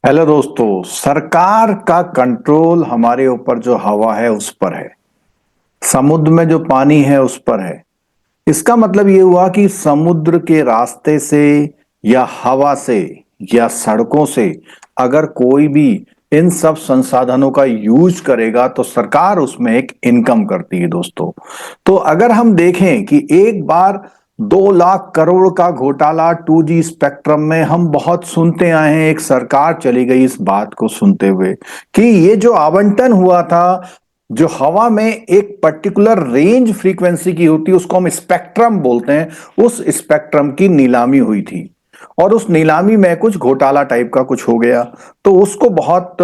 Hello दोस्तों। सरकार का कंट्रोल हमारे ऊपर जो हवा है उस पर है, समुद्र में जो पानी है उस पर है। इसका मतलब ये हुआ कि समुद्र के रास्ते से या हवा से या सड़कों से अगर कोई भी इन सब संसाधनों का यूज करेगा तो सरकार उसमें एक इनकम करती है दोस्तों। तो अगर हम देखें कि एक बार 2 लाख करोड़ का घोटाला 2G स्पेक्ट्रम में हम बहुत सुनते आए हैं, एक सरकार चली गई इस बात को सुनते हुए कि ये जो आवंटन हुआ था, जो हवा में एक पर्टिकुलर रेंज फ्रीक्वेंसी की होती है उसको हम स्पेक्ट्रम बोलते हैं, उस स्पेक्ट्रम की नीलामी हुई थी और उस नीलामी में कुछ घोटाला टाइप का कुछ हो गया। तो उसको बहुत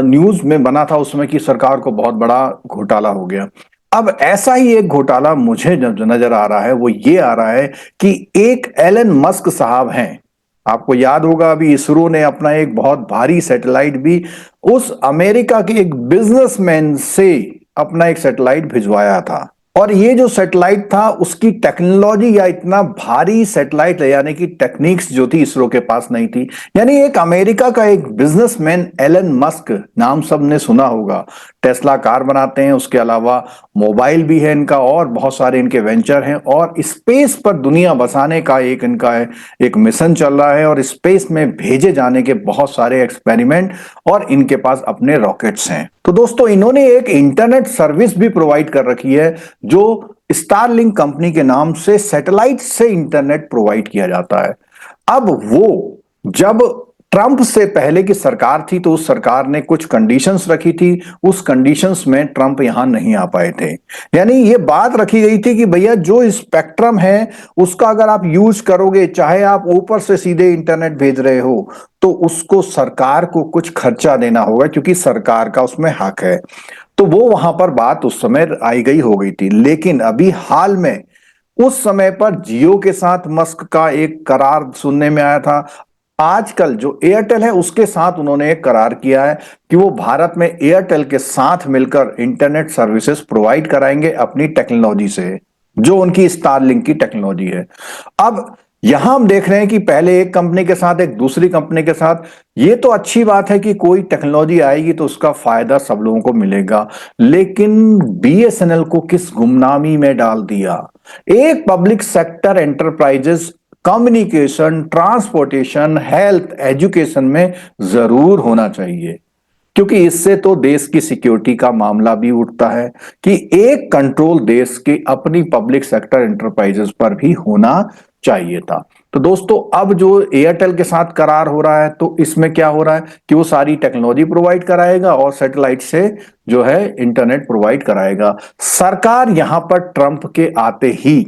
न्यूज में बना था उसमें कि सरकार को बहुत बड़ा घोटाला हो गया। अब ऐसा ही एक घोटाला मुझे जो नजर आ रहा है वो ये आ रहा है कि एक एलन मस्क साहब हैं। आपको याद होगा अभी इसरो ने अपना एक बहुत भारी सैटेलाइट भी उस अमेरिका के एक बिजनेसमैन से अपना एक सैटेलाइट भिजवाया था। और ये जो सैटेलाइट था उसकी टेक्नोलॉजी या इतना भारी सैटेलाइट ले जाने की टेक्निक्स जो थी इसरो के पास नहीं थी। यानी एक अमेरिका का एक बिजनेसमैन एलन मस्क, नाम सबने सुना होगा, टेस्ला कार बनाते हैं, उसके अलावा मोबाइल भी है इनका और बहुत सारे इनके वेंचर हैं और स्पेस पर दुनिया बसाने का एक इनका है, एक मिशन चल रहा है और स्पेस में भेजे जाने के बहुत सारे एक्सपेरिमेंट और इनके पास अपने रॉकेट्स हैं। तो दोस्तों इन्होंने एक इंटरनेट सर्विस भी प्रोवाइड कर रखी है जो स्टारलिंक कंपनी के नाम से सैटेलाइट से इंटरनेट प्रोवाइड किया जाता है। अब वो जब ट्रंप से पहले की सरकार थी तो उस सरकार ने कुछ कंडीशंस रखी थी, उस कंडीशंस में ट्रंप यहां नहीं आ पाए थे। यानी ये बात रखी गई थी कि भैया जो स्पेक्ट्रम है उसका अगर आप यूज करोगे, चाहे आप ऊपर से सीधे इंटरनेट भेज रहे हो, तो उसको सरकार को कुछ खर्चा देना होगा क्योंकि सरकार का उसमें हक है। तो वो वहां पर बात उस समय आई गई हो गई थी। लेकिन अभी हाल में उस समय पर जियो के साथ मस्क का एक करार सुनने में आया था। आजकल जो एयरटेल है उसके साथ उन्होंने एक करार किया है कि वो भारत में एयरटेल के साथ मिलकर इंटरनेट सर्विसेज प्रोवाइड कराएंगे अपनी टेक्नोलॉजी से, जो उनकी स्टारलिंक की टेक्नोलॉजी है। अब यहां हम देख रहे हैं कि पहले एक कंपनी के साथ एक दूसरी कंपनी के साथ, ये तो अच्छी बात है कि कोई टेक्नोलॉजी आएगी तो उसका फायदा सब लोगों को मिलेगा। लेकिन बीएसएनएल को किस गुमनामी में डाल दिया। एक public sector enterprises communication, transportation, health, education में जरूर होना चाहिए क्योंकि इससे तो देश की सिक्योरिटी का मामला भी उठता है कि एक कंट्रोल देश के अपनी पब्लिक सेक्टर एंटरप्राइजेस पर भी होना चाहिए था। तो दोस्तों अब जो एयरटेल के साथ करार हो रहा है तो इसमें क्या हो रहा है कि वो सारी टेक्नोलॉजी प्रोवाइड कराएगा और सैटेलाइट से जो है इंटरनेट प्रोवाइड कराएगा। सरकार यहां पर ट्रंप के आते ही,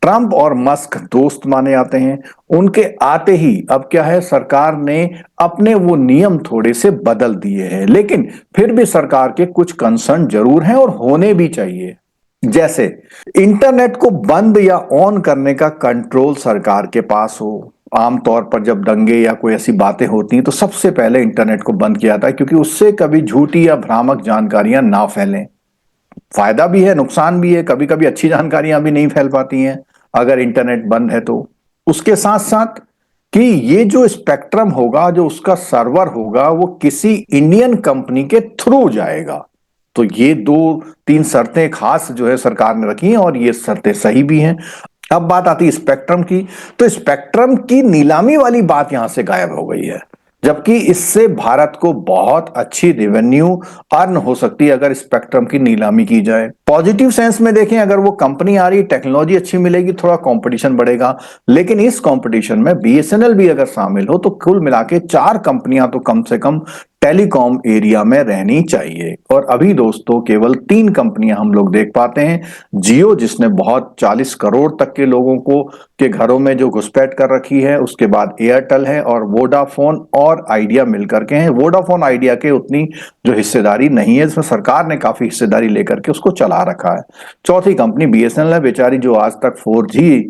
ट्रंप और मस्क दोस्त माने जाते हैं, उनके आते ही अब क्या है, सरकार ने अपने वो नियम थोड़े से बदल दिए हैं। लेकिन फिर भी सरकार के कुछ कंसर्न जरूर हैं और होने भी चाहिए। जैसे इंटरनेट को बंद या ऑन करने का कंट्रोल सरकार के पास हो। आमतौर पर जब दंगे या कोई ऐसी बातें होती हैं तो सबसे पहले इंटरनेट को बंद किया जाता है क्योंकि उससे कभी झूठी या भ्रामक जानकारियां ना फैलें। फायदा भी है, नुकसान भी है, कभी कभी अच्छी जानकारियां भी नहीं फैल पाती हैं अगर इंटरनेट बंद है तो। उसके साथ साथ कि ये जो स्पेक्ट्रम होगा, जो उसका सर्वर होगा, वो किसी इंडियन कंपनी के थ्रू जाएगा। तो ये 2-3 शर्तें खास जो है सरकार ने रखी हैं और ये शर्तें सही भी हैं। अब बात आती है स्पेक्ट्रम की, तो स्पेक्ट्रम की नीलामी वाली बात यहां से गायब हो गई है, जबकि इससे भारत को बहुत अच्छी रेवेन्यू अर्न हो सकती है अगर स्पेक्ट्रम की नीलामी की जाए। पॉजिटिव सेंस में देखें, अगर वो कंपनी आ रही, टेक्नोलॉजी अच्छी मिलेगी, थोड़ा कंपटीशन बढ़ेगा। लेकिन इस कंपटीशन में बीएसएनएल भी अगर शामिल हो तो कुल मिला के 4 कंपनियां तो कम से कम टेलीकॉम एरिया में रहनी चाहिए। और अभी दोस्तों केवल 3 कंपनियां हम लोग देख पाते हैं। जियो, जिसने बहुत 40 करोड़ तक के लोगों को के घरों में जो घुसपैठ कर रखी है, उसके बाद एयरटेल है और वोडाफोन और आइडिया मिलकर के हैं। वोडाफोन आइडिया के उतनी जो हिस्सेदारी नहीं है, इसमें सरकार ने काफी हिस्सेदारी लेकर के उसको चला रखा है। चौथी कंपनी बीएसएनएल है बेचारी, जो आज तक 4G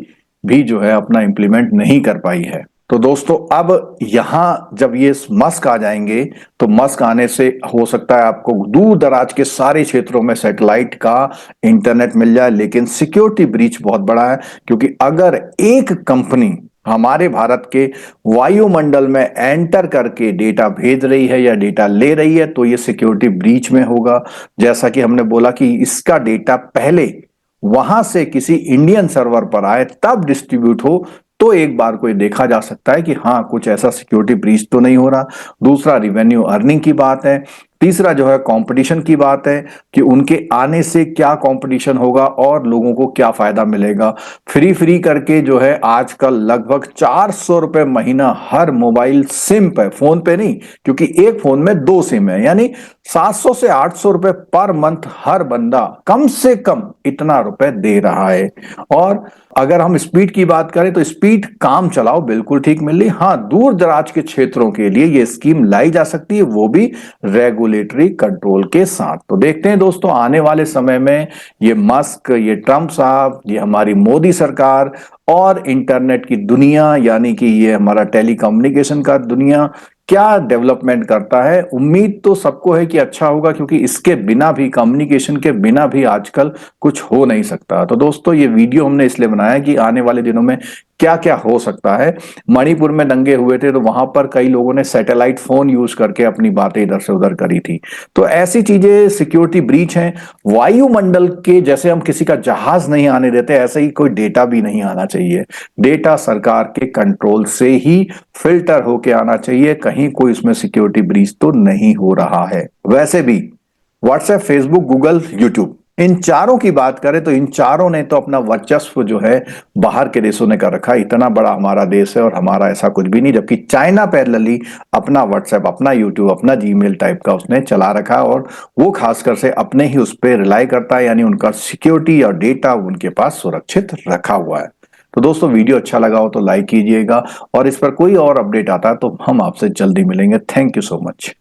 भी जो है अपना इंप्लीमेंट नहीं कर पाई है। तो दोस्तों अब यहां जब ये मस्क आ जाएंगे तो मस्क आने से हो सकता है आपको दूर दराज के सारे क्षेत्रों में सैटेलाइट का इंटरनेट मिल जाए। लेकिन सिक्योरिटी ब्रीच बहुत बड़ा है क्योंकि अगर एक कंपनी हमारे भारत के वायुमंडल में एंटर करके डेटा भेज रही है या डेटा ले रही है, तो ये सिक्योरिटी ब्रीच में होगा। जैसा कि हमने बोला कि इसका डेटा पहले वहां से किसी इंडियन सर्वर पर आए तब डिस्ट्रीब्यूट हो, तो एक बार कोई देखा जा सकता है कि हाँ कुछ ऐसा सिक्योरिटी ब्रीच तो नहीं हो रहा। दूसरा रिवेन्यू अर्निंग की बात है। तीसरा जो है कंपटीशन की बात है कि उनके आने से क्या कंपटीशन होगा और लोगों को क्या फायदा मिलेगा। फ्री फ्री करके जो है आजकल लगभग 400 रुपए महीना हर मोबाइल सिम पे, फोन पे नहीं, क्योंकि एक फोन में 2 सिम है, यानी 700 से 800 रुपए पर मंथ हर बंदा कम से कम इतना रुपए दे रहा है। और अगर हम स्पीड की बात करें तो स्पीड काम चलाओ बिल्कुल ठीक मिल रही। हाँ, दूर दराज के क्षेत्रों के लिए ये स्कीम लाई जा सकती है, वो भी रेगुलेटरी कंट्रोल के साथ। तो देखते हैं दोस्तों आने वाले समय में ये मस्क, ये ट्रंप साहब, ये हमारी मोदी सरकार और इंटरनेट की दुनिया, यानी कि ये हमारा टेलीकम्युनिकेशन का दुनिया क्या डेवलपमेंट करता है। उम्मीद तो सबको है कि अच्छा होगा, क्योंकि इसके बिना भी, कम्युनिकेशन के बिना भी आजकल कुछ हो नहीं सकता। तो दोस्तों ये वीडियो हमने इसलिए बनाया कि आने वाले दिनों में क्या क्या हो सकता है। मणिपुर में दंगे हुए थे तो वहां पर कई लोगों ने सैटेलाइट फोन यूज करके अपनी बातें इधर से उधर करी थी। तो ऐसी चीजें सिक्योरिटी ब्रीच हैं। वायुमंडल के जैसे हम किसी का जहाज नहीं आने देते, ऐसे ही कोई डेटा भी नहीं आना चाहिए। डेटा सरकार के कंट्रोल से ही फिल्टर होके आना चाहिए, कहीं कोई इसमें सिक्योरिटी ब्रीच तो नहीं हो रहा है। वैसे भी व्हाट्सएप, फेसबुक, गूगल, यूट्यूब, इन चारों की बात करें तो इन चारों ने तो अपना वर्चस्व जो है बाहर के देशों ने कर रखा है। इतना बड़ा हमारा देश है और हमारा ऐसा कुछ भी नहीं, जबकि चाइना पैरेलली अपना व्हाट्सएप, अपना यूट्यूब, अपना जीमेल टाइप का उसने चला रखा है, और वो खासकर से अपने ही उस पर रिलाई करता है, यानी उनका सिक्योरिटी और डेटा उनके पास सुरक्षित रखा हुआ है। तो दोस्तों वीडियो अच्छा लगा हो तो लाइक कीजिएगा, और इस पर कोई और अपडेट आता है तो हम आपसे जल्दी मिलेंगे। Thank you so much.